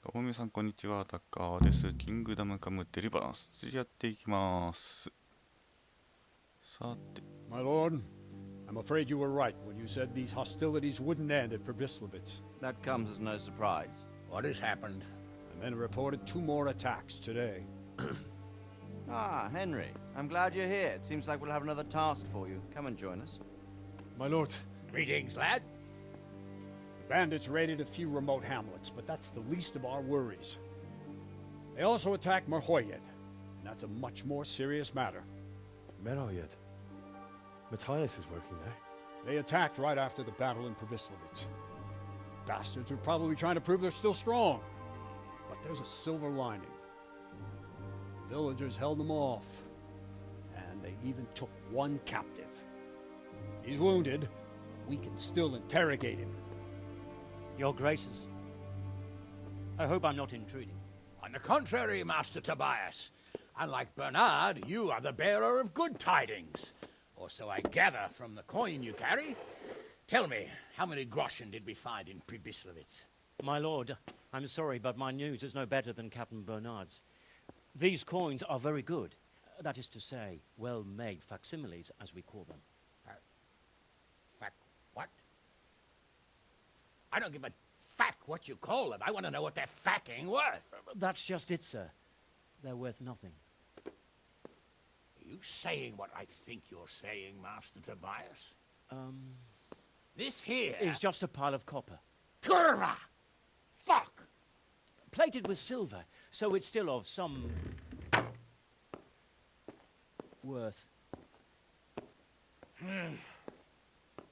どうも皆さんこんにちは、タッカーです。キングダムカムデリバランス、続きやっていきます。さて、My lord, I'm afraid you were right when you said these hostilities wouldn't end at Probislavitz. That comes as no surprise. What has happened? The men reported 2 more attacks today. Ah, Henry. I'm glad you're here. It seems like we'll have another task for you. Come and join us. My lord, Greetings, lad. the bandits raided a few remote hamlets, but that's the least of our worries. They also attacked Merhoyed, and that's a much more serious matter. Merhoyed? Matthias is working there. They attacked right after the battle in Probislavitz. Bastards are probably trying to prove they're still strong. But there's a silver lining. Villagers held them off, and they even took one captive. He's wounded, but we can still interrogate him. Your Graces, I hope I'm not intruding. On the contrary, Master Tobias. Unlike Bernard, you are the bearer of good tidings. Or so I gather from the coin you carry. Tell me, how many groschen did we find in Probislavitz? My lord, I'm sorry, but my news is no better than Captain Bernard's. These coins are very good. That is to say, well-made facsimiles, as we call them. What? I don't give a fuck what you call them. I want to know what they're facking worth. That's just it, sir. They're worth nothing. Are you saying what I think you're saying, Master Tobias? This here It's just a pile of copper. Curva! Fuck! Plated with silver, so it's still of some worth.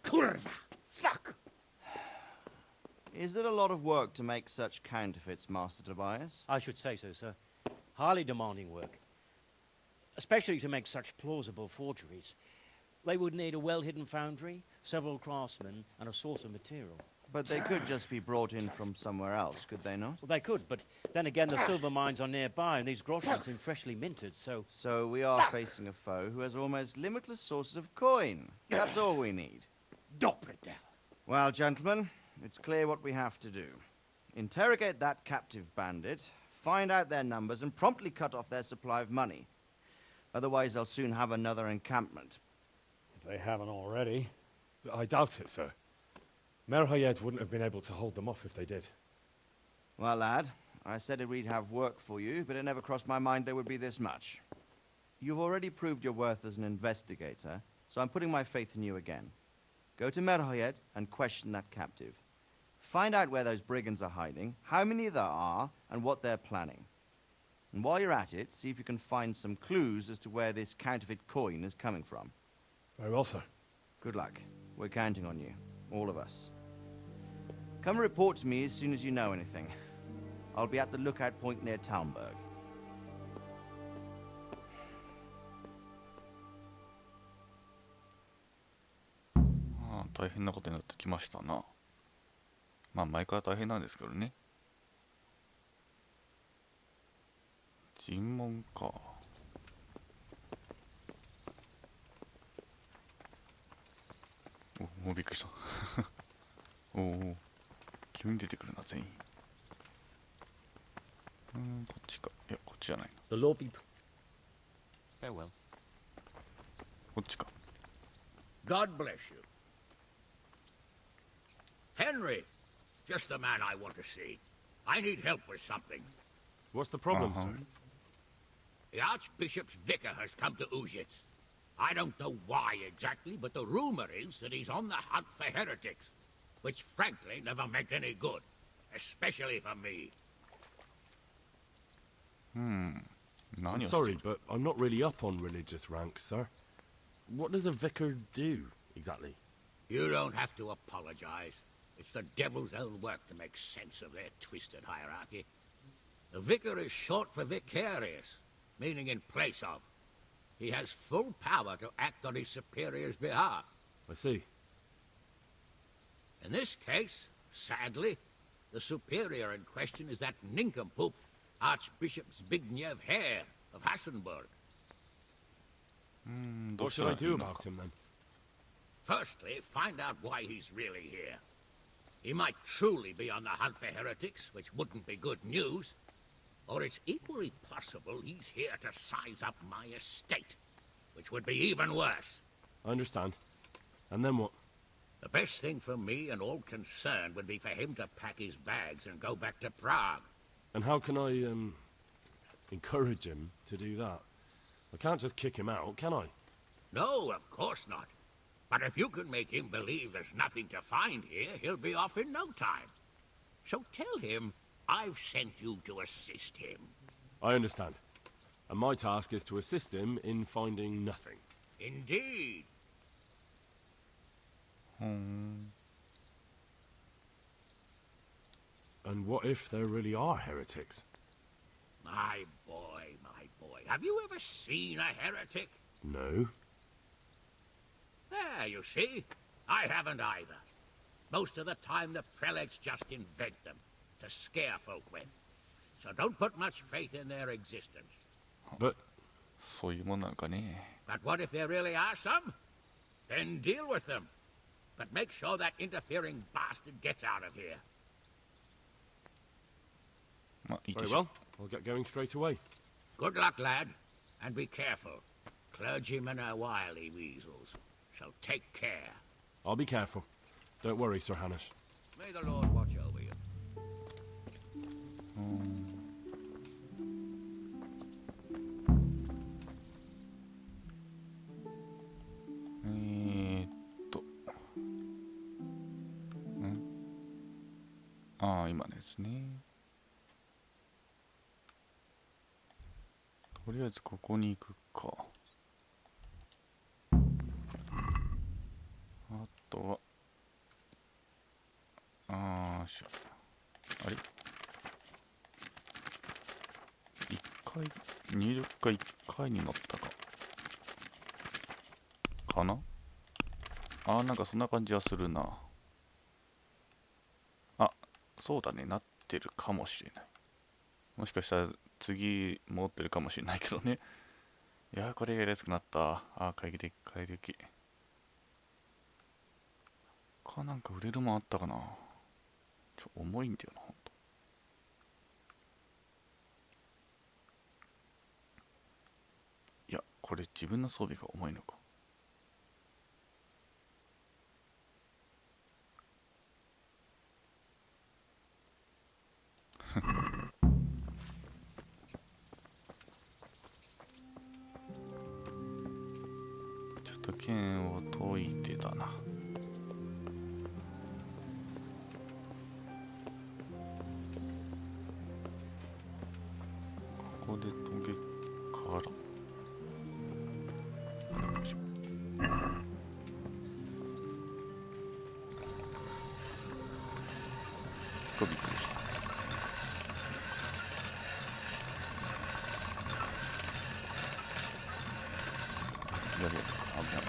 Curva! Fuck! Is it a lot of work to make such counterfeits, Master Tobias? I should say so, sir. Highly demanding work. Especially to make such plausible forgeries. They would need a well-hidden foundry, several craftsmen, and a source of material. But they could just be brought in from somewhere else, could they not? Well, they could, but then again, the silver mines are nearby, and these groschen seem freshly minted, so... So we are facing a foe who has almost limitless sources of coin. That's all we need. Doppelter. Well, gentlemen, it's clear what we have to do. Interrogate that captive bandit, find out their numbers, and promptly cut off their supply of money. Otherwise, they'll soon have another encampment. If they haven't already. I doubt it, sir. Merhoyed wouldn't have been able to hold them off if they did. Well, lad, I said we'd have work for you, but it never crossed my mind there would be this much. You've already proved your worth as an investigator, so I'm putting my faith in you again. Go to Merhoyed and question that captive. Find out where those brigands are hiding, how many there are, and what they're planning. And while you're at it, see if you can find some clues as to where this counterfeit coin is coming from. Very well, sir. Good luck. We're counting on you. All of us. Come report to me as soon as you know anything. I'll be at the lookout point near Talmberg. 大変なことになってきましたな。まあ前から大変なんですけどね。尋問か。おお、びっくりした。おお、急に出てくるな、全員。こっちか。いや、こっちじゃないな。 The law be... Farewell. こっちか。 God bless you. Henry, just the man I want to see. I need help with something. What's the problem, sir? The Archbishop's vicar has come to Uzhitz. I don't know why exactly, but the rumor is that he's on the hunt for heretics, which frankly never meant any good, especially for me. I'm sorry, but I'm not really up on religious ranks, sir. What does a vicar do, exactly? You don't have to apologize. It's the devil's own work to make sense of their twisted hierarchy. The vicar is short for vicarious, meaning in place of. He has full power to act on his superior's behalf. I see. In this case, sadly, the superior in question is that nincompoop, Archbishop Zbigniew Hare of Hassenburg. What should I do about him, then? Firstly, find out why he's really here. He might truly be on the hunt for heretics, which wouldn't be good news. Or it's equally possible he's here to size up my estate, which would be even worse. I understand. And then what? The best thing for me and all concerned would be for him to pack his bags and go back to Prague. And how can I, encourage him to do that? I can't just kick him out, can I? No, of course not. But if you can make him believe there's nothing to find here, he'll be off in no time. So tell him I've sent you to assist him. I understand. And my task is to assist him in finding nothing. Indeed. And what if there really are heretics? My boy, my boy. Have you ever seen a heretic? No. There, you see. I haven't either. Most of the time, the prelates just invent them to scare folk with. So don't put much faith in their existence. But そういうもんなのかね。 But what if there really are some? Then deal with them. But make sure that interfering bastard gets out of here. まあいいで very しょ well. I'll get going straight away. Good luck, lad. And be careful. Clergymen are wily weasels. So take care. I'll be careful. Don't worry, Sir Hanish. May the Lord watch over you. ああ、今ですね。とりあえずここに行くか。あとは、あれ一回、入力が1回になったか。かなああ、なんかそんな感じはするな。あ、そうだね、なってるかもしれない。もしかしたら次持ってるかもしれないけどね。いやー、これがやりやすくなった。あー、快適、快適。なんか売れるもんあったかな。重いんだよな、ほんと。いや、これ自分の装備が重いのか。ちょっと剣を解いてだな。ここでトゲからよいしょ。びっくりした。やべえ、危ない。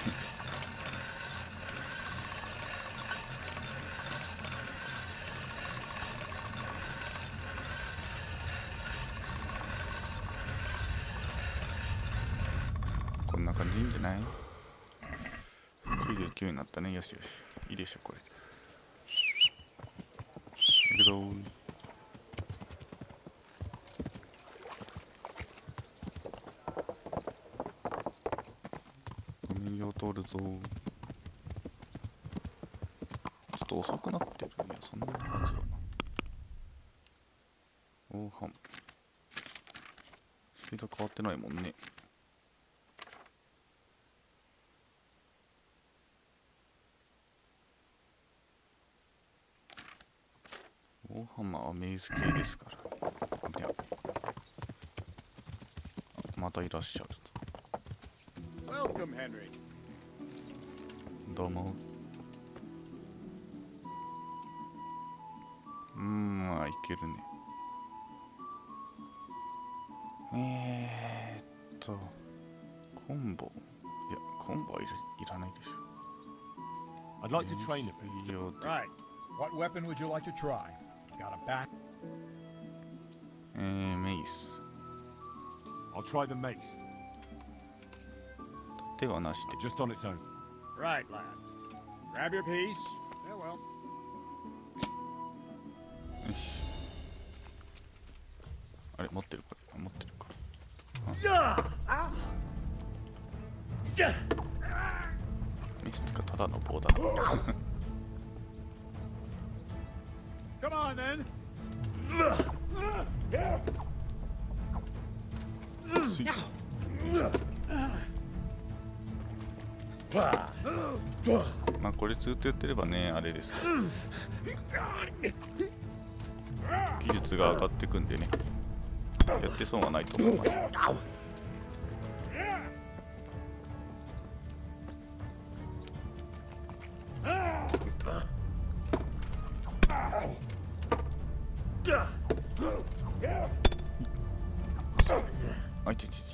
こんな感じいいんじゃない？ 99 になったね。よしよし。いいでしょ、これで。いくぞー。海を通るぞー。ちょっと遅くなってる。いや、そんな感じだな。おーはん。スピード変わってないもんね。オーハンマーはメイズ系ですから。いや、またいらっしゃると。Welcome, Henry. どうも。まあいけるね。コンボ。いや、コンボはいらないでしょ。I'd like to train a bit. Right. What weapon would you like to try? Got a back? メイス。I'll try the mace. 手はなしで。 Just on its own. Right, lad. Grab your piece. Farewell. あれ持ってるか、持ってるか。ミスかただの棒だな。Come on then. スイッまあこれずっとやってればね、あれですけど技術が上がってくんでね、やって損はないと思います。あいちちちち。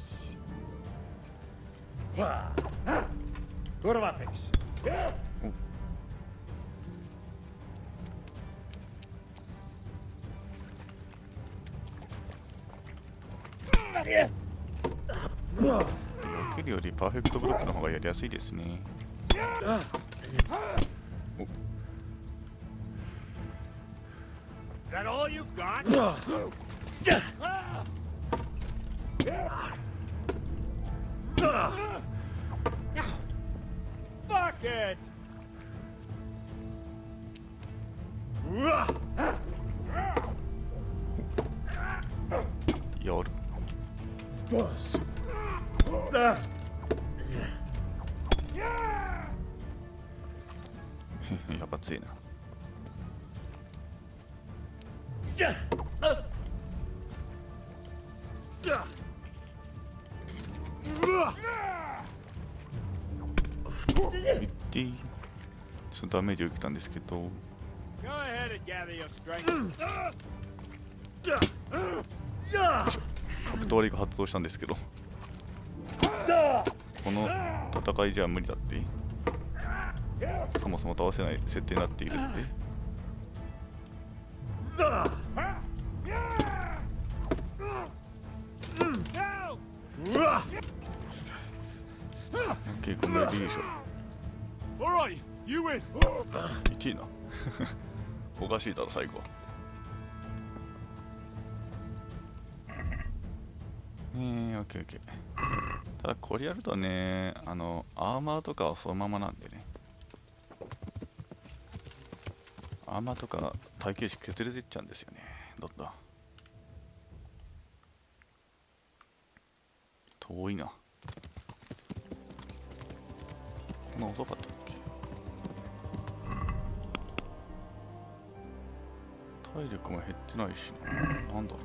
What about this? 避けるよりパーフェクトブロックの方がやりやすいですね。お Is that all you've got? Fuck it! やる。やばついな。いっていい。ちょっとダメージを受けたんですけど。 Go ahead and gather your strength. カブト割りが発動したんですけど、この戦いじゃ無理だって。そもそも倒せない設定になっているって。OK、こんぐらいでいいでしょ。 All right, you win. 1位な。おかしいだろ最後は。オッケーオッケー。ただこれやるとね、アーマーとかはそのままなんでね。アーマーとか耐久値削れていっちゃうんですよね。どんどん。遠いな。こんな遅かったっけ。体力も減ってないしな。なんだろう。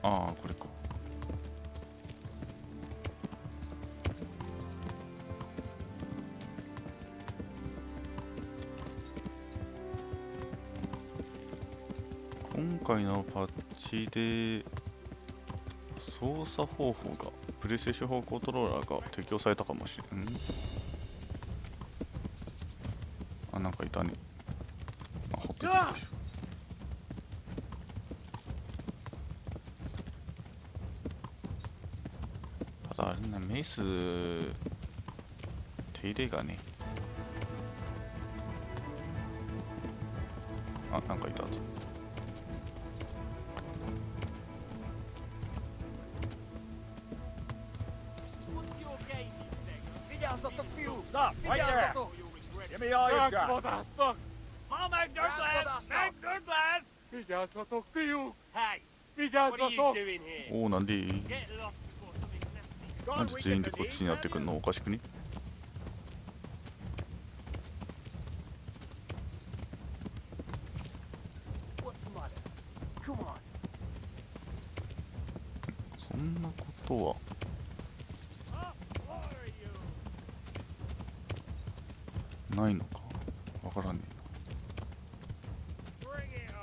ああ、これか。今回のパッチで操作方法がプレイステーション4コントローラーが適用されたかもしれん。あ、なんかいたね。あ、ほっといていいでしょ。ただあれね、メイス手入れがね。あ、なんかいたぞ。Stop right there. Give me all you've got. I'll make Douglas! Make Douglas! Vigyázz a fiú! Hey, what are you Vigyázzatok! doing here? おお、なんで Get lost before something nasty なんで全員でこっちにやってくんのおかしくね。そんなことはないのかわからねえな。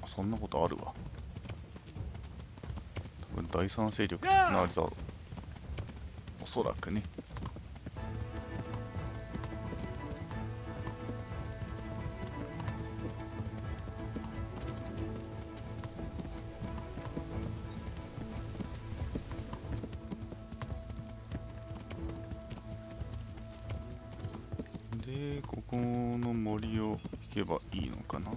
そんなことあるわ。多分第三勢力的なあれだろう。おそらくね。でここの森を行けばいいのかな。どっ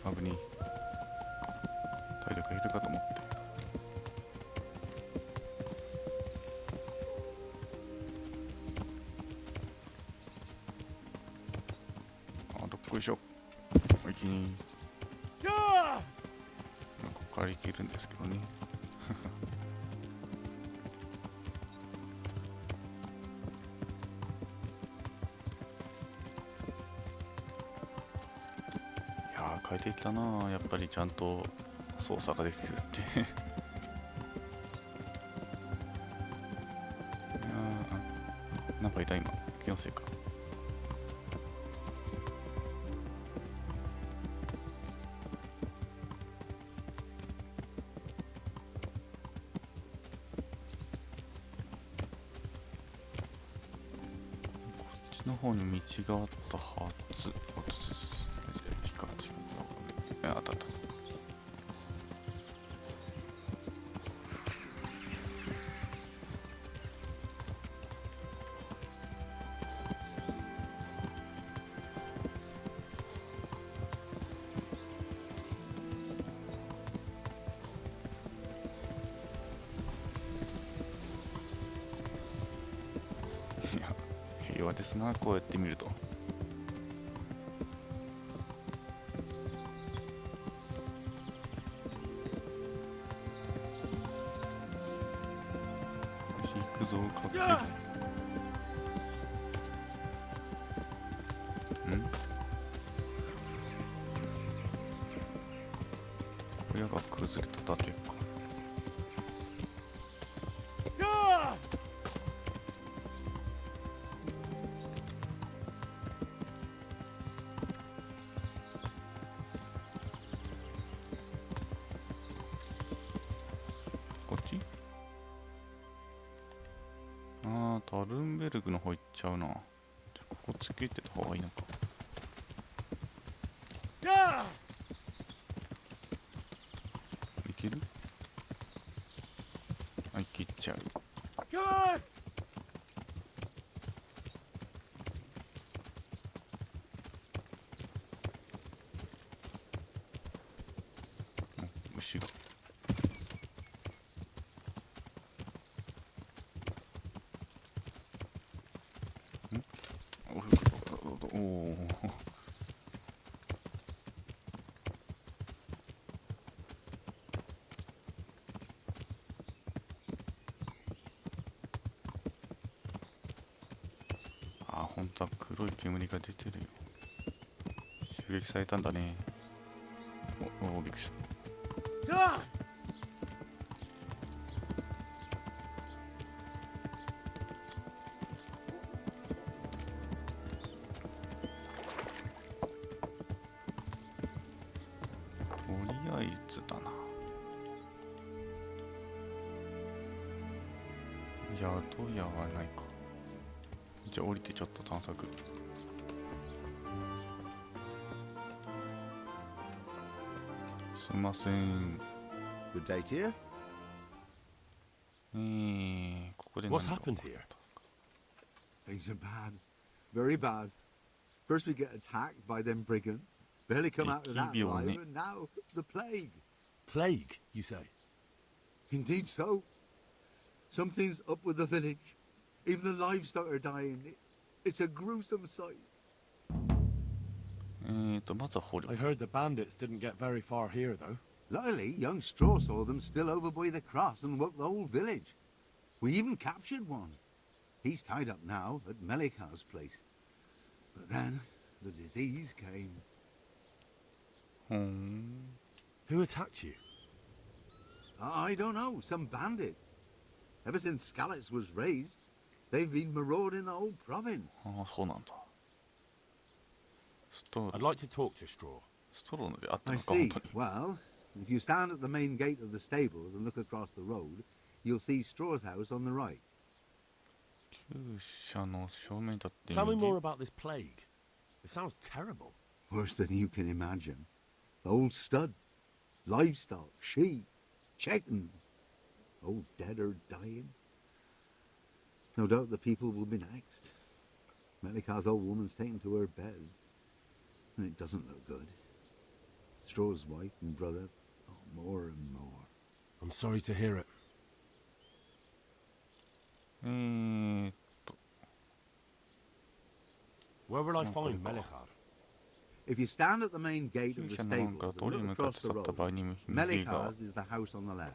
か危ねえ。体力減るかと思って。どっこいしょ。一気にここから行けるんですけどね。変えていったな。やっぱりちゃんと操作ができるっていやなんかいた今。気のせいか。こっちの方に道があったはず。あったあった。いや、平和ですな、こうやって見ると。像をかける。親が崩れただけか。こっち？タルンベルグの方行っちゃうな。ここつけてた方がいいのか。いける？いけちゃう。牛が。おお。本当は黒い煙が出てるよ。襲撃されたんだね。びっくりした。とりあえずだな。宿屋はないか。じゃあ降りてちょっと探索。すみません。Good day to you. ここで What's happened here? Things are bad. Very bad. First we get attacked by them brigands. Barely come out of that alive, and now the plague. Plague, you say? Indeed so. Something's up with the village. Even the livestock are dying. It's a gruesome sight. まずは捕虜。I heard the bandits didn't get very far here, though. Luckily, young Straw saw them still over by the cross and woke the whole village. We even captured one. He's tied up now at Melika's place. But then, the disease came. Who attacked you? I don't know, some bandits. Ever since Skalitz was raised, they've been marauding the whole province. そうなんだ。I'd like to talk to Straw. ストローであったの I か、本 see. 当に。Well, if you stand at the main gate of the stables and look across the road, you'll see Straw's house on the right. 勇者の正面に立って Tell me 右 more about this plague. It sounds terrible. Worse than you can imagine. The whole stud, livestock, sheep, chickens, all dead or dying. No doubt the people will be next. Melika's old woman's taken to her bed, and it doesn't look good. Straw's wife and brother, oh, more and more. I'm sorry to hear it. と Where will I Oh, find God. Melikar? If you stand at the main gate of the 勇者の門 stables から and 通りに look 向かっ across て the 去った road, 場合に右側 Melika's is the house on the left.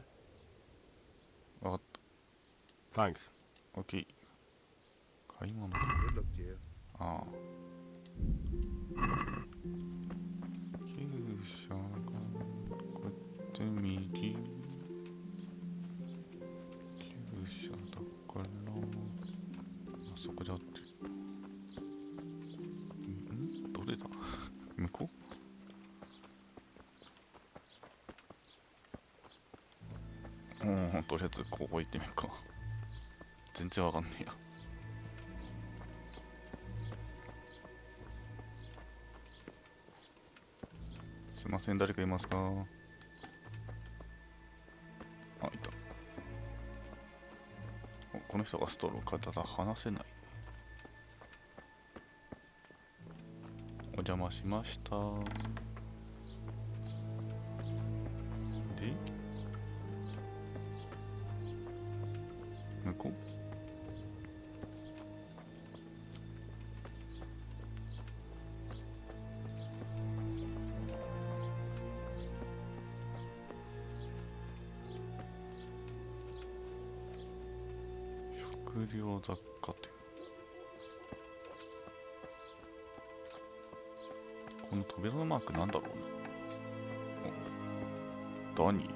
分かっ Thanks. た OK 買い物 Good luck to you. ああ勇者がこうやって右勇者だからあそこで合ってるどれだ向こうとりあえずここ行ってみるか全然わかんねえやすいません誰かいますかあいたおこの人がストローかただ話せないお邪魔しましたで向こう食料雑貨店この扉のマークなんだろうねおダニエル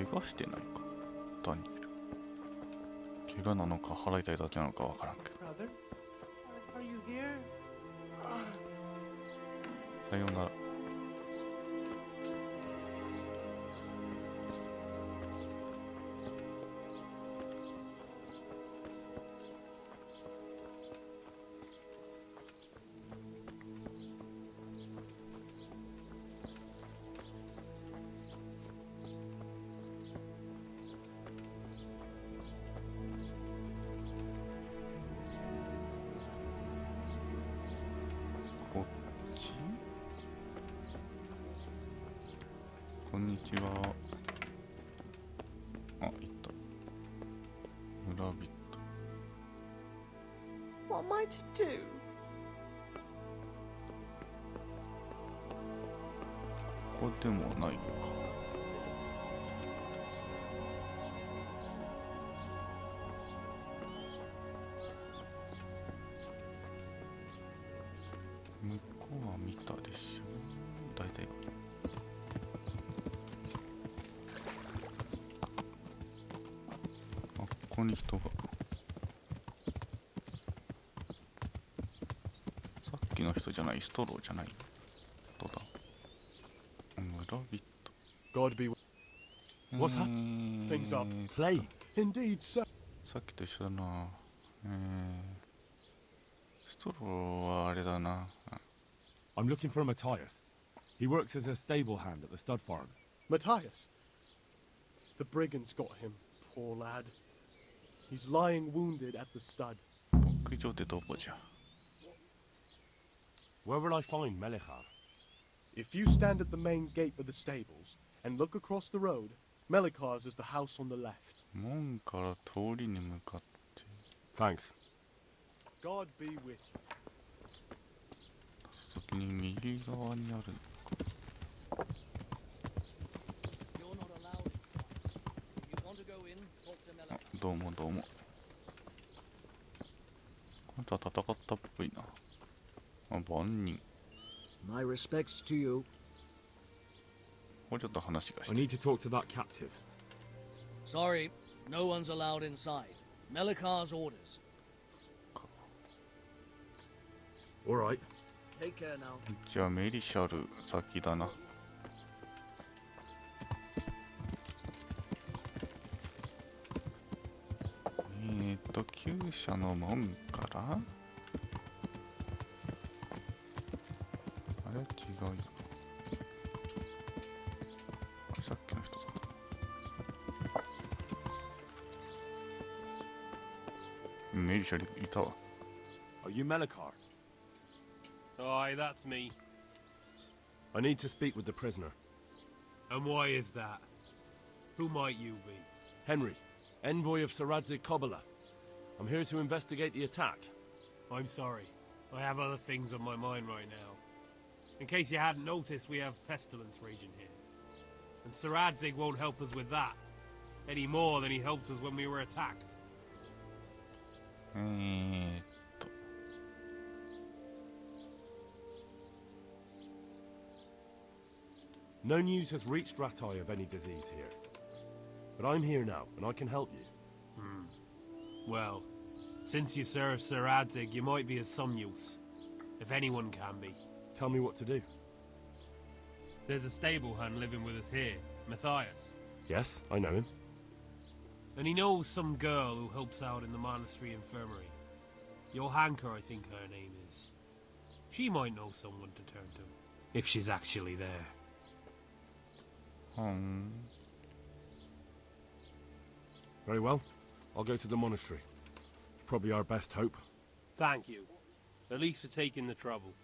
怪我してないかダニエル怪我なのか腹痛いだけなのかわからんけど Brother, are you here? さようならこっちこんにちはあ、いった村人 What am I to do? ここでもないのか向こうは見たでしょ大体はあ、ここに人がさっきの人じゃないストローじゃないどうだ村人 God be with What's that? things up. Plague. Indeed, sir. さっきと一緒だなストローはあれだな I'm looking for Matthias. He works as a stable hand at the stud farm. Matthias. The brigands got him, poor lad. He's lying wounded at the stud. 牧場ってどこじゃ Where will I find Melikar? If you stand at the main gate of the stables and look across the road, Melikar's is the house on the left. 門から通りに向かって Thanks. God be with you. 先に右側にあるのか You're not allowed inside. If you want to go in, talk to あ Melikar. どうもどうもこの人は戦ったっぽいなあ万人 My respects to you. もうちょっと話がし I て need to talk to that captive. Sorry, no one's allowed inside. Melikar's orders. All right. Take care now. じゃあメリシャル先だな厩舎の門からあれ違うよ。あれさっきの人だ。メリシャリいたわ。Are you Melikar? Aye, that's me. I need to speak with the prisoner. And why is that? Who might you be? Henry, envoy of Sir Radzig Kobyla. I'm here to investigate the attack. I'm sorry. I have other things on my mind right now. In case you hadn't noticed, we have pestilence raging here. And Sir Radzig won't help us with that. Any more than he helped us when we were attacked. えーっと No news has reached Ratai of any disease here. But I'm here now, and I can help you. Well, since you serve Sir Radzig, you might be of some use. If anyone can be. Tell me what to do. There's a stable hand living with us here, Matthias. Yes, I know him. And he knows some girl who helps out in the monastery infirmary. Johanka, I think her name is. She might know someone to turn to, if she's actually there. Very well. I'll go to the monastery. Probably our best hope. Thank you. At least for taking the trouble.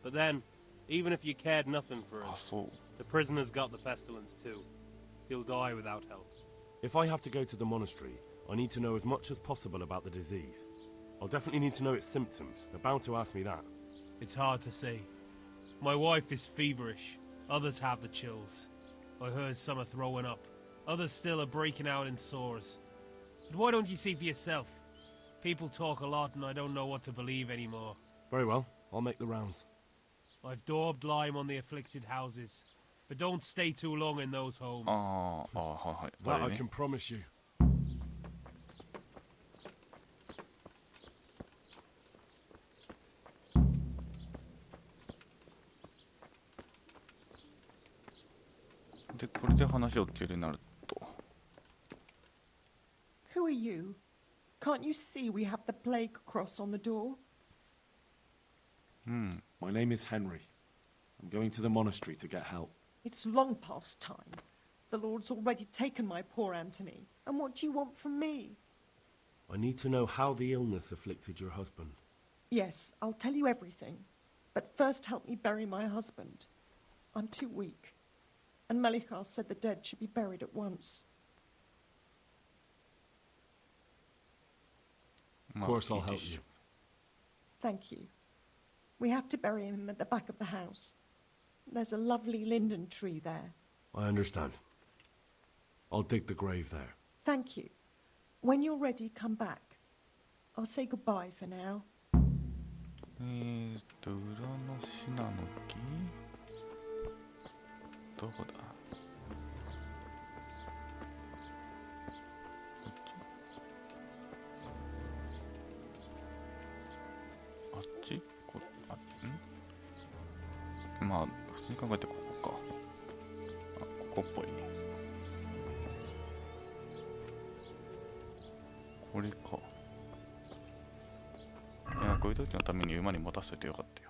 But then, even if you cared nothing for あ、 us, そう。 the prisoner's got the pestilence too. He'll die without help. If I have to go to the monastery, I need to know as much as possible about the disease. I'll definitely need to know its symptoms. They're bound to ask me that. It's hard to say. My wife is feverish. Others have the chills. I heard some are throwing up. Others still are breaking out in sores. But why don't you see for yourself? People talk a lot and I don't know what to believe anymore. Very well. I'll make the rounds. I've daubed lime on the afflicted houses. But don't stay too long in those homes. ああ、はいはい。 That こ I れね can promise you. で、これで話を聞けるようになると。 Who are you? Can't you see we have the plague cross on the door? My name is Henry. I'm going to the monastery to get help. It's long past time. The Lord's already taken my poor Anthony. And what do you want from me? I need to know how the illness afflicted your husband. Yes, I'll tell you everything. But first help me bury my husband. I'm too weak. And Melikar said the dead should be buried at once. Of course I'll help you. Thank you. We have to bury him at the back of the house. There's a lovely linden tree there. I understand. I'll dig the grave there. Thank you. When you're ready, come back. I'll say goodbye for now. 裏のシナノキどこだあっちまあ普通に考えてここかここっぽいねこれかいやこういう時のために馬に持たせといてよかったよ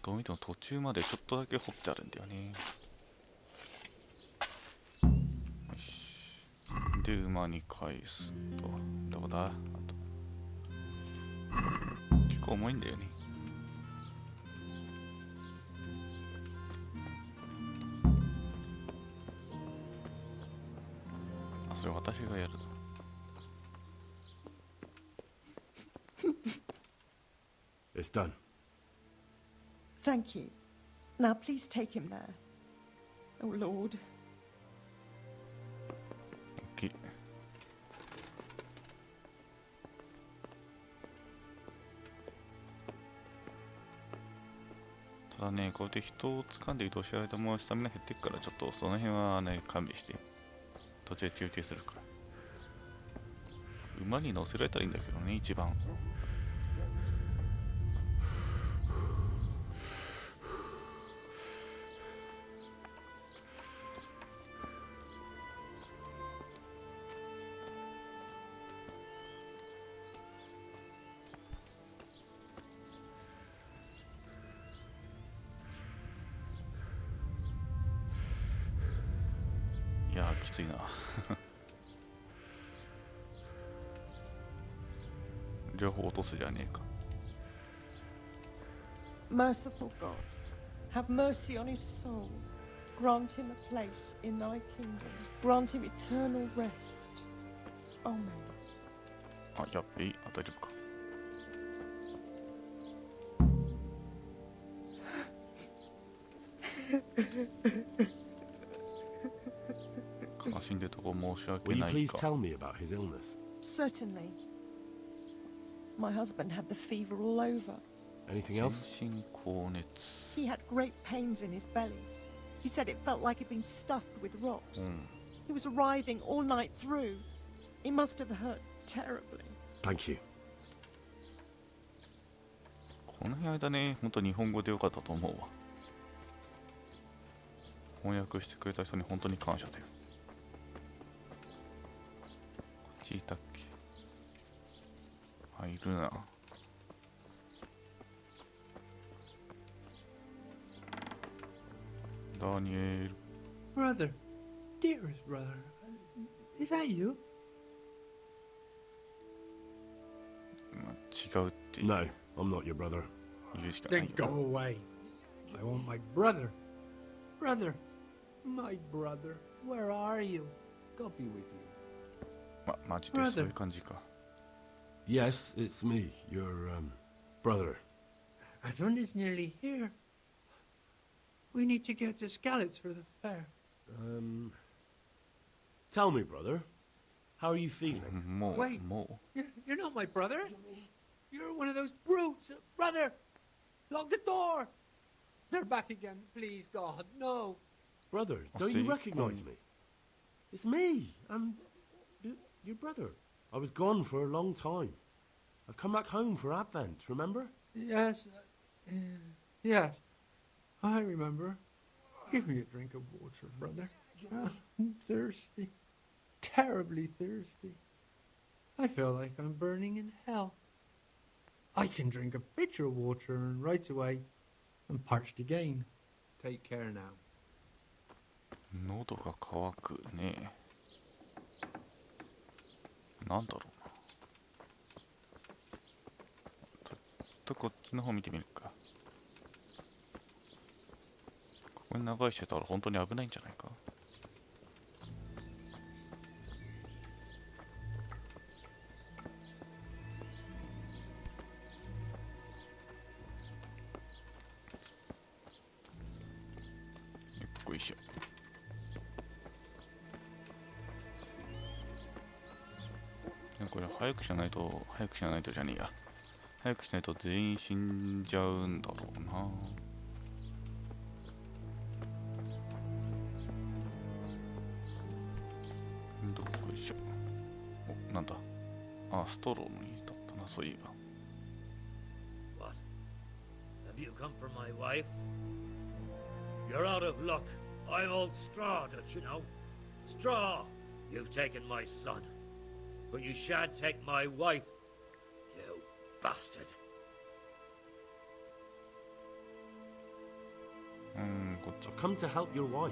どう見ても途中までちょっとだけ掘ってあるんだよねよしで馬に返すとどこだあと結構重いんだよねあそれ私がやるのIt's done. Thank you. Now please take him there. Oh, Lord. OK ただねこうやって人を掴んで移動してる間もスタミナ減っていくからちょっとその辺はね勘弁して途中で休憩するから馬に乗せられたらいいんだけどね一番ついな。両方落とすじゃねえか。Merciful God, have mercy on his soul. Grant him a place in thy kingdom. Grant him eternal rest. Amen. あ、やっべい。あ、大丈夫か。悲しんでるとこ申し訳 Will you ない please か。 tell me about his illness? Certainly. My husband had the fever all over. Anything else? 全身高熱。 He had great pains in his belly. He said it felt like he'd been stuffed with rocks. He was writhing all night through. He must have hurt terribly. Thank you. この間ね、ほんと日本語でよかったと思うわ。翻訳してくれた人に本当に感謝だよ。こっちいたっけ。あ、いるな。ダニエル。 Brother, dearest brother, is that you? まあ、違うっていう。 No, I'm not your brother. 言うしかない Then よ。 go away. I want my brother. Brother, my brother, where are you? God be with you. マジでそういう感じか。 Yes, it's me, your brother. Everyone is nearly here. We need to get to Skalitz for the fair. Tell me, brother, how are you feeling? もう、 Wait. も You're not my brother. You're one of those brutes. Brother, lock the door. They're back again. Please, God, no. Brother, I don't see. you recognize me? It's me. I'm your brother. I was gone for a long time. I've come back home for Advent, remember? Yes. Yes. I remember. Give me a drink of water, brother. I'm thirsty. Terribly thirsty. I feel like I'm burning in hell. I can drink a pitcher of water and right away I'm parched again. Take care now. う、喉が渇くね。なんだろうな。ちょっとこっちの方見てみるか。ここに長いしてたら本当に危ないんじゃないか。よっこいしょ。これ早くしないとじゃねえや。早くしないと全員死んじゃうんだろうな。どこいしょ。お、なんだ。あ、ストローにだったな、そういえば。What? Have you come for my wife? You're out of luck. I'm old Straw, don't you know? Straw! You've taken my son. But you shan't take my wife, you bastard. こっち。 I've come to help your wife.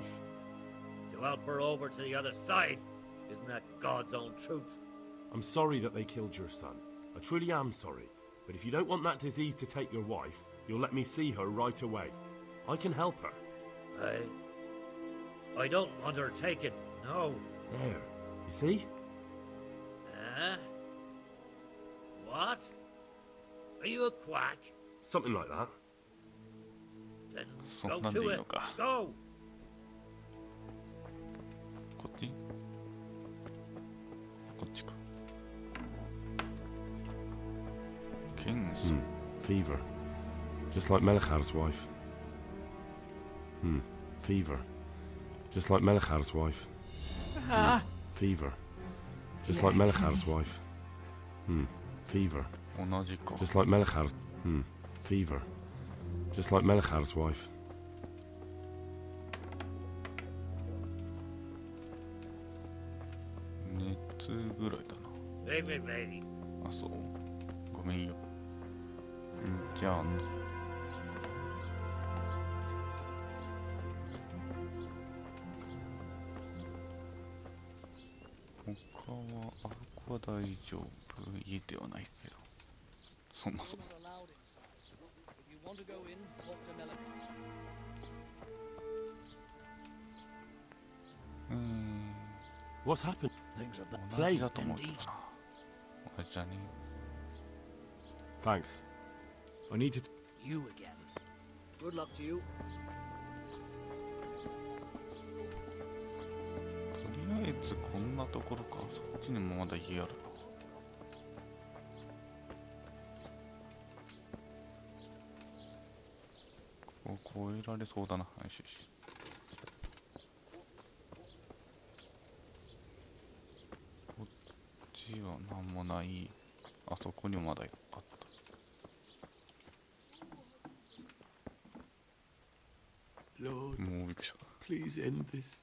To help her over to the other side. Isn't that God's own truth? I'm sorry that they killed your son. I truly am sorry. But if you don't want that disease to take your wife, you'll let me see her right away. I can help her. I don't want her taken, no. There. You see? Huh? What? Are you a quack? Something like that. Then そ go んなんでい to い it. のか。 Go! こっちこっちか。Kings. Fever. Just like Melichar's wife. Fever. Just like Melichar's wife. Fever. Just like Melichar's wife. Fever. 同じか。 Just like Melichar's. Fever. Just like Melichar's wife. 熱ぐらいだな。 Leave me be. あ、そう。ごめんよ。じゃあね。はあそこは大丈夫。家ではないけど、そもそも。What's happened? 同じだと思うけどな。同じじゃね。 Thanks. I need to. You again. Good luck to you. とりあえずこんなところか。そっちにもまだ家あるな。ここ越えられそうだな。よしよし。こっちはなんもない。あそこにもまだあった。Lord, もうびっくりした。 please end this.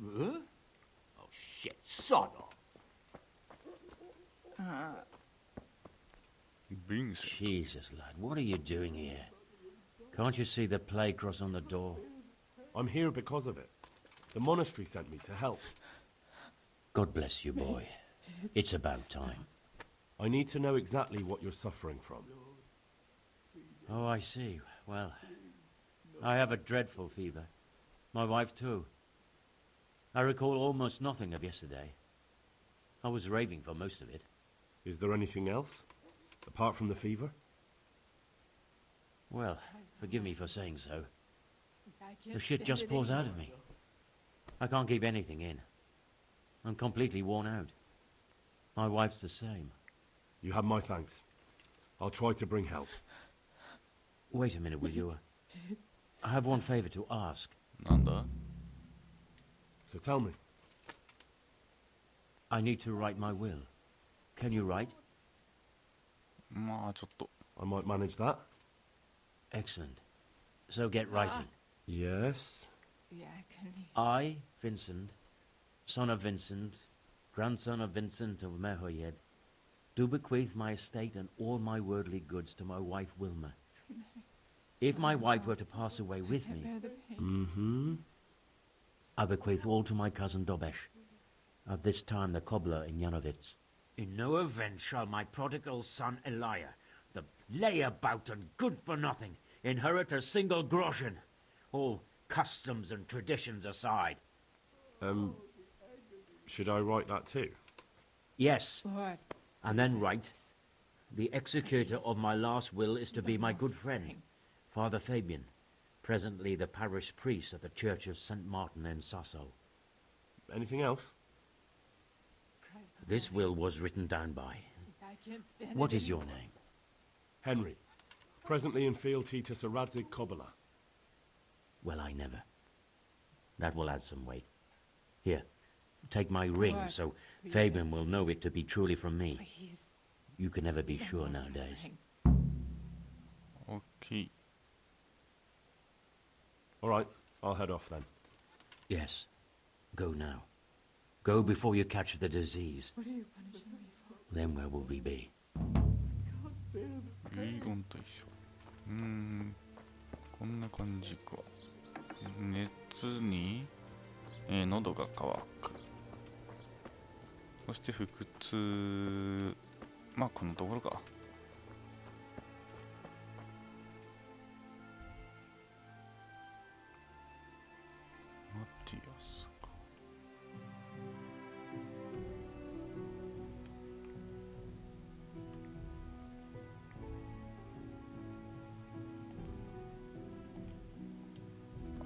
Huh? Oh, shit, son of. Vincent. Jesus, lad, what are you doing here? Can't you see the plague cross on the door? I'm here because of it. The monastery sent me to help. God bless you, boy. It's about time. I need to know exactly what you're suffering from. Oh, I see. Well, I have a dreadful fever. My wife, too. I recall almost nothing of yesterday. I was raving for most of it. Is there anything else? Apart from the fever? Well, forgive me for saying so. The shit just pours out of me. I can't keep anything in. I'm completely worn out. My wife's the same. You have my thanks. I'll try to bring help. Wait a minute, will you? I have one favor to ask. なんだ? So tell me. I need to write my will. Can you write? まあちょっと。 I might manage that. Excellent. So get writing. Yes. I, Vincent, son of Vincent, grandson of Vincent of Mehoyed, do bequeath my estate and all my worldly goods to my wife Wilma. If my wife were to pass away with me, I bequeath all to my cousin Dobesh, at this time the cobbler in Yanovitz. In no event shall my prodigal son Elia, the layabout and good-for-nothing, inherit a single groschen, all customs and traditions aside. Should I write that too? Yes. And then write, the executor of my last will is to be my good friend, Father Fabian, presently the parish priest of the Church of St. Martin in Sasso. Anything else? This will was written down by. What is your name? Henry. Presently in fealty to Sir Radzig Kobyla. Well, I never. That will add some weight. Here, take my ring so Fabian will know it to be truly from me. You can never be sure nowadays. Okay. All right, I'll head off then. Yes. Go now. Go before you catch the disease. What are you punishing me for? Then where will we be? 遺言と一緒。こんな感じか。熱に、喉が渇く。そして腹痛。まあこのところか。マティアスか。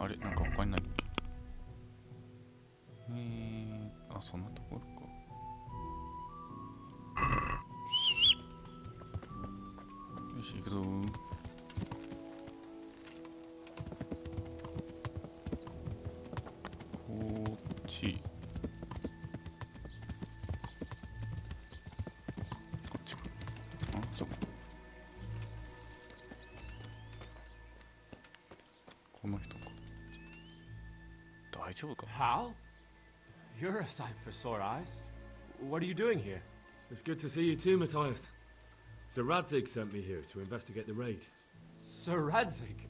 あれなんか他にないっけ？あ、そんなところか。よし、行くぞー。こっち。こっちか。あ、そこ。この人か。大丈夫か？ Hal? You're a sight for sore eyes. What are you doing here? It's good to see you too, Matthias. Sir Radzig sent me here to investigate the raid. Sir Radzig?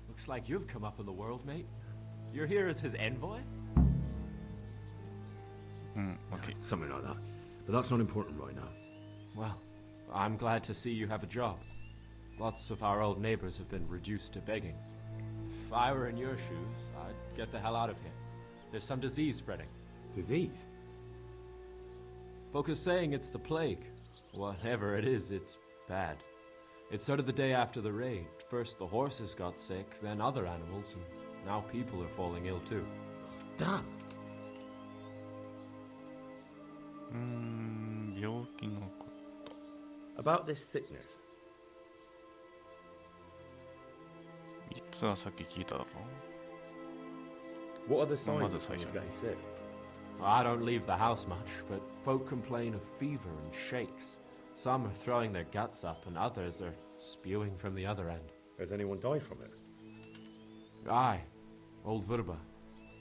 Looks like you've come up in the world, mate. You're here as his envoy? Okay. Something like that. But that's not important right now. Well, I'm glad to see you have a job. Lots of our old neighbors have been reduced to begging. If I were in your shoes, I'd get the hell out of here. There's some disease spreading. Disease? Folk are saying it's the plague. Whatever it is, it's bad. It started the day after the raid. First the horses got sick, then other animals, and now people are falling ill too. Damn. 病気のこと。 About this sickness. いつはさっき聞いただろ What are the signs まず of 最 someone's 初 getting sick? I don't leave the house much, but folk complain of fever and shakes. Some are throwing their guts up, and others are spewing from the other end. Has anyone died from it? Aye, old Verba.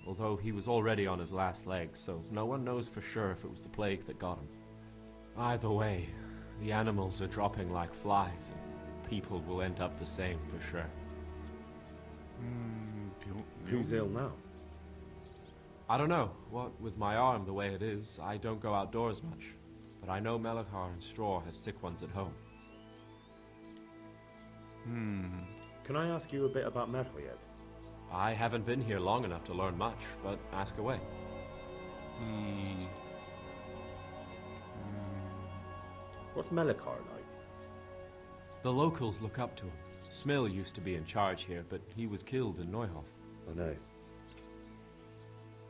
Although he was already on his last legs, so no one knows for sure if it was the plague that got him. Either way, the animals are dropping like flies, and people will end up the same for sure. Who's ill now? I don't know. What with my arm the way it is, I don't go outdoors much. But I know Melachar and Straw have sick ones at home. Can I ask you a bit about Merhoyed? I haven't been here long enough to learn much, but ask away. What's Melachar like? The locals look up to him. Smill used to be in charge here, but he was killed in Neuhof. I know.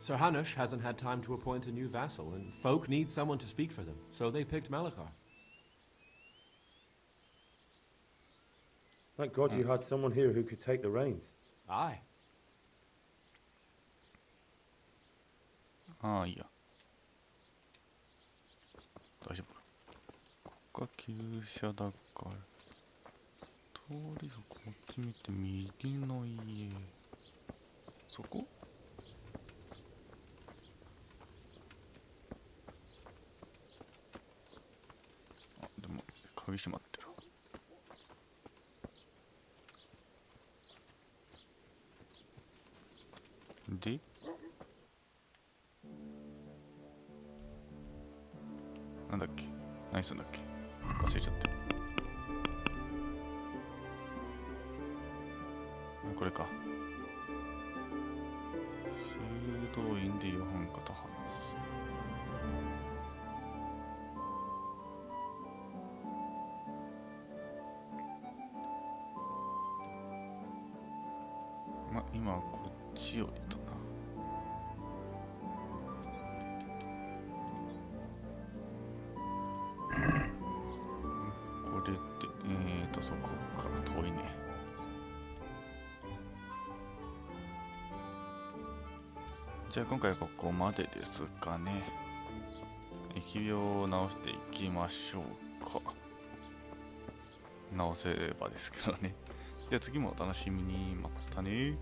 Sir Hanush hasn't had time to appoint a new vassal, and folk need someone to speak for them, so they picked Melachar. Thank God you had someone here who could take the reins. Aye. ああ、いいや。大丈夫か。ここが旧車だから。通りをこっち見て右の家。そこ？あ、でも鍵閉まってる。でなんだっけ何するんだっけ忘れちゃってるこれか修道院でヨハンかと話すま、今はこっち降りたなこれでそこか遠いねじゃあ今回はここまでですかね疫病を治していきましょうか治せればですけどねじゃあ次もお楽しみにまたね